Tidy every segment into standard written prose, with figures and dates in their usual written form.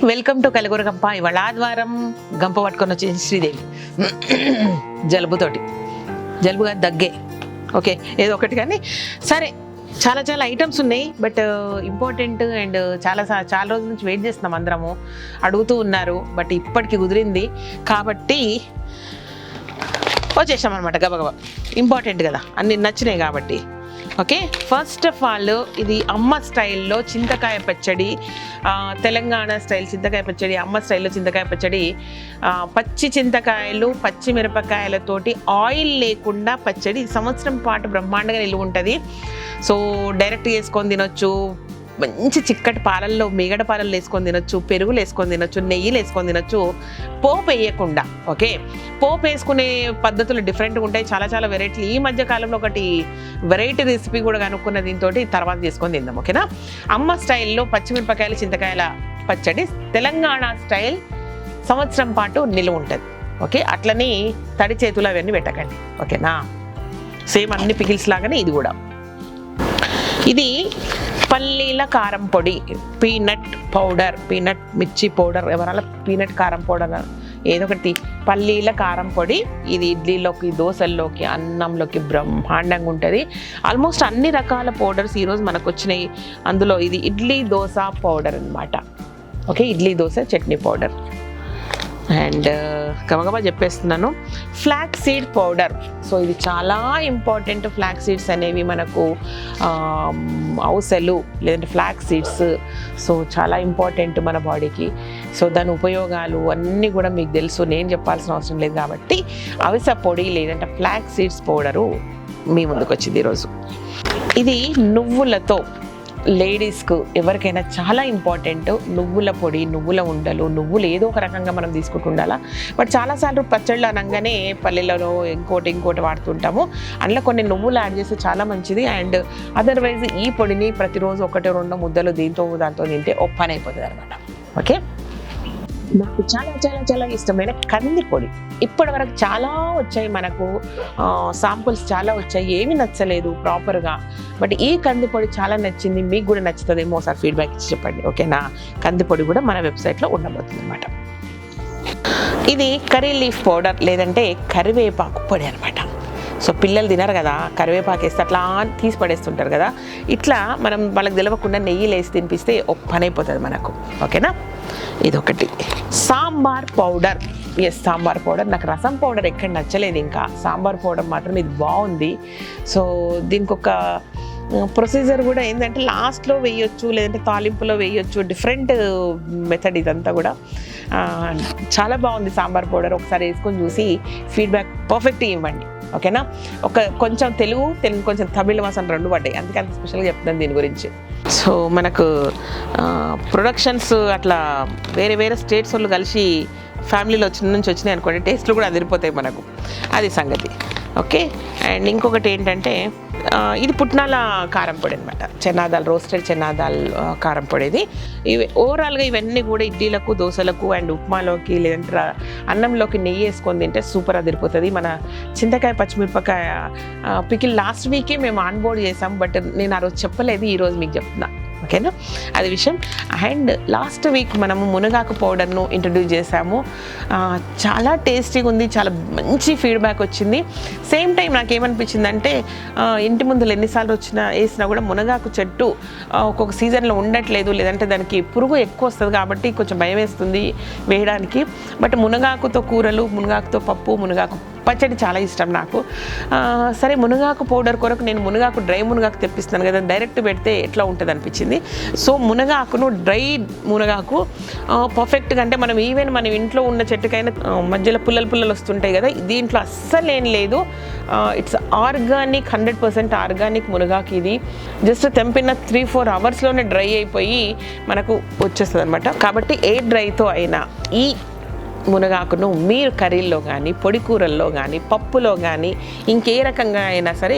Welcome to కలగూర గంప. ఇవాళ ఆదివారం గంప పట్టుకొని వచ్చేసి శ్రీదేవి జలుబుతోటి, జలుబు కాదు దగ్గే, ఓకే ఏదో ఒకటి. కానీ సరే, చాలా చాలా ఐటమ్స్ ఉన్నాయి, బట్ ఇంపార్టెంట్ అండ్ చాలా రోజుల నుంచి వెయిట్ చేస్తున్నాం, అందరము అడుగుతూ ఉన్నారు, బట్ ఇప్పటికి కుదిరింది కాబట్టి వచ్చేసాం అనమాట గబగబా. ఇంపార్టెంట్ కదా, అన్ని నచ్చినాయి కాబట్టి. ఓకే, ఫస్ట్ ఆఫ్ ఆల్ ఇది అమ్మ స్టైల్లో చింతకాయ పచ్చడి, తెలంగాణ స్టైల్ చింతకాయ పచ్చడి, అమ్మ స్టైల్లో చింతకాయ పచ్చడి. పచ్చి చింతకాయలు, పచ్చిమిరపకాయలతోటి ఆయిల్ లేకుండా పచ్చడి సంవత్సరం పాటు బ్రహ్మాండంగా నిలువ ఉంటుంది. సో డైరెక్ట్ వేసుకొని తినొచ్చు, మంచి చిక్కటి పాలల్లో, మిగడ పాలల్లో వేసుకొని తినొచ్చు, పెరుగులు వేసుకొని తినొచ్చు, నెయ్యిలు వేసుకొని తినొచ్చు, పోపు వేయకుండా. ఓకే, పోపు వేసుకునే పద్ధతులు డిఫరెంట్గా ఉంటాయి, చాలా చాలా వెరైటీలు. ఈ మధ్య కాలంలో ఒకటి వెరైటీ రెసిపీ కూడా కనుక్కున్న దీంతో తర్వాత చేసుకొని తిందాం. ఓకేనా, అమ్మ స్టైల్లో పచ్చిమిరపకాయలు చింతకాయల పచ్చడి, తెలంగాణ స్టైల్, సంవత్సరం పాటు నిలువ ఉంటుంది. ఓకే, అట్లని తడి చేతులు అవన్నీ పెట్టకండి. ఓకేనా, సేమ్ అన్ని పికిల్స్ లాగానే ఇది కూడా. ఇది పల్లీల కారం పొడి, పీనట్ పౌడర్, పీనట్ మిర్చి పౌడర్, ఎవరైనా పీనట్ కారం పౌడర్ ఏదో ఒకటి, పల్లీల కారం పొడి. ఇది ఇడ్లీలోకి, దోశల్లోకి, అన్నంలోకి బ్రహ్మాండంగా ఉంటుంది. ఆల్మోస్ట్ అన్ని రకాల పౌడర్స్ ఈరోజు మనకు వచ్చినాయి. అందులో ఇది ఇడ్లీ దోశ పౌడర్ అనమాట. Okay, idli dosa chutney powder. And గబగబా చెప్పేస్తున్నాను, ఫ్లాక్స్ సీడ్ పౌడర్. సో ఇది చాలా ఇంపార్టెంట్. ఫ్లాక్స్ సీడ్స్ అనేవి మనకు అవసలు, లేదంటే ఫ్లాక్స్ సీడ్స్, సో చాలా ఇంపార్టెంట్ మన బాడీకి. సో దాని ఉపయోగాలు అన్నీ కూడా మీకు తెలుసు, నేను చెప్పాల్సిన అవసరం లేదు కాబట్టి. అవిసె పొడి లేదంటే ఫ్లాక్స్ సీడ్స్ పౌడరు మీ ముందుకు వచ్చింది ఈరోజు. ఇది నువ్వులతో, లేడీస్కు ఎవరికైనా చాలా ఇంపార్టెంట్. నువ్వుల పొడి, నువ్వుల ఉండలు, నువ్వులు ఏదో ఒక రకంగా మనం తీసుకుంటూ ఉండాలా. బట్ చాలాసార్లు పచ్చళ్ళు అనగానే పల్లెలలో ఇంకోటి వాడుతుంటాము. అందులో కొన్ని నువ్వులు యాడ్ చేస్తే చాలా మంచిది. అండ్ అదర్వైజ్ ఈ పొడిని ప్రతిరోజు 1-2 ముద్దలు దాంతో తింటే పని అయిపోతుంది అనమాట. ఓకే, నాకు చాలా చాలా చాలా ఇష్టమైన కంది పొడి. ఇప్పటి వరకు చాలా వచ్చాయి, మనకు శాంపుల్స్ చాలా వచ్చాయి, ఏమీ నచ్చలేదు ప్రాపర్గా. బట్ ఈ కంది పొడి చాలా నచ్చింది, మీకు కూడా నచ్చుతుందేమో, ఒకసారి ఫీడ్బ్యాక్ ఇచ్చి చెప్పండి. ఓకేనా, కంది పొడి కూడా మన వెబ్సైట్లో ఉండబోతుంది అనమాట. ఇది కర్రీ లీఫ్ పౌడర్ లేదంటే కరివేపాకు పొడి అనమాట. సో పిల్లలు తినరు కదా, కరివేపాకు వేస్తే అట్లా తీసి పడేస్తుంటారు కదా, ఇట్లా మనం వాళ్ళకి తెలవకుండా నెయ్యిలు వేసి తినిపిస్తే పని అయిపోతుంది మనకు. ఓకేనా, ఇదొకటి. Sambar powder. Yes, sambar powder. నాకు రసం పౌడర్ ఎక్కడ నచ్చలేదు, ఇంకా సాంబార్ పౌడర్ మాత్రం ఇది బాగుంది. సో దీనికి ఒక ప్రొసీజర్ కూడా ఏంటంటే లాస్ట్లో వేయొచ్చు, లేదంటే తాలింపులో వేయొచ్చు, డిఫరెంట్ మెథడ్ ఇదంతా కూడా. చాలా బాగుంది సాంబార్ పౌడర్. ఒకసారి వేసుకొని చూసి ఫీడ్బ్యాక్ పర్ఫెక్ట్గా ఇవ్వండి. ఓకేనా, కొంచెం తెలుగు కొంచెం తమిళ మాసం 2 పడ్డాయి, అందుకే అంత స్పెషల్గా చెప్తాను దీని గురించి. సో మనకు ప్రొడక్షన్స్ అట్లా వేరే వేరే స్టేట్స్ వాళ్ళు కలిసి ఫ్యామిలీలో నుంచి వచ్చినాయి అనుకోండి, టేస్ట్లు కూడా అదిరిపోతాయి మనకు, అది సంగతి. ఓకే, అండ్ ఇంకొకటి ఏంటంటే ఇది పుట్నాల కారం పొడి అనమాట, చెన్నాదాల్, రోస్టెడ్ చెన్నాదాల్ కారం పొడి. ఇది ఓవరాల్గా ఇవన్నీ కూడా ఇడ్లీలకు, దోశలకు అండ్ ఉప్మాలోకి, లేదంటే అన్నంలోకి నెయ్యి వేసుకొని తింటే సూపర్ అదిరిపోతుంది. మన చింతకాయ పచ్చిమిరపకాయ పికిల్ లాస్ట్ వీకే మేము ఆన్బోర్డ్ చేసాం, బట్ నేను ఆ రోజు చెప్పలేదు, ఈరోజు మీకు చెప్తున్నా. ఓకేనా, అది విషయం. అండ్ లాస్ట్ వీక్ మనము మునగాకు పౌడర్ను ఇంట్రడ్యూస్ చేసాము, చాలా టేస్టీగా ఉంది, చాలా మంచి ఫీడ్బ్యాక్ వచ్చింది. సేమ్ టైం నాకేమనిపించిందంటే, ఇంటి ముందులు ఎన్నిసార్లు వేసినా కూడా మునగాకు చెట్టు ఒక్కొక్క సీజన్లో ఉండట్లేదు, లేదంటే దానికి పురుగు ఎక్కువ వస్తుంది కాబట్టి కొంచెం భయం వేస్తుంది వేయడానికి. బట్ మునగాకుతో కూరలు, మునగాకుతో పప్పు, మునగాకు పచ్చడి చాలా ఇష్టం నాకు. సరే, మునగాకు పౌడర్ కొరకు నేను మునగాకు, డ్రై మునగాకు తెప్పిస్తాను కదా, డైరెక్ట్ పెడితే ఎట్లా ఉంటుంది అనిపించింది. సో మునగాకును, డ్రై మునగాకు పర్ఫెక్ట్గా, అంటే మనం ఈవెన్ మన ఇంట్లో ఉన్న చెట్టుకైనా మధ్యలో పుల్లలు వస్తుంటాయి కదా, దీంట్లో అస్సలు ఏం లేదు. ఇట్స్ ఆర్గానిక్, 100% ఆర్గానిక్ మునగాకు. ఇది జస్ట్ తెంపిన 3-4 అవర్స్లోనే డ్రై అయిపోయి మనకు వచ్చేస్తుంది అనమాట. కాబట్టి ఏ డ్రైతో అయినా ఈ మునగాకును మీరు కర్రీల్లో కానీ, పొడి కూరల్లో కానీ, పప్పులో కానీ, ఇంకే రకంగా అయినా సరే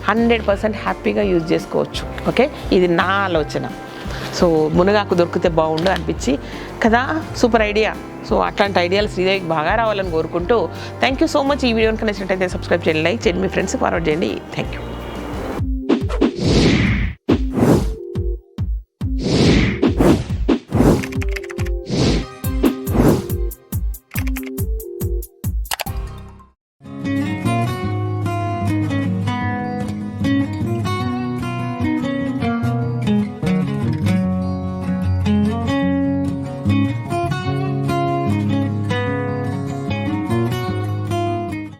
100% హ్యాపీగా యూజ్ చేసుకోవచ్చు. ఓకే, ఇది నా ఆలోచన. సో మునగాకు దొరికితే బాగుండు అనిపించి కదా, సూపర్ ఐడియా. సో అట్లాంటి ఐడియాలు శ్రీదేవికి బాగా రావాలని కోరుకుంటూ, థ్యాంక్ యూ సో మచ్. ఈ వీడియోకి నచ్చినట్టయితే సబ్స్క్రైబ్ చేయండి, లైక్ చేయండి, మీ ఫ్రెండ్స్కి ఫార్వర్డ్ చేయండి. Thank you.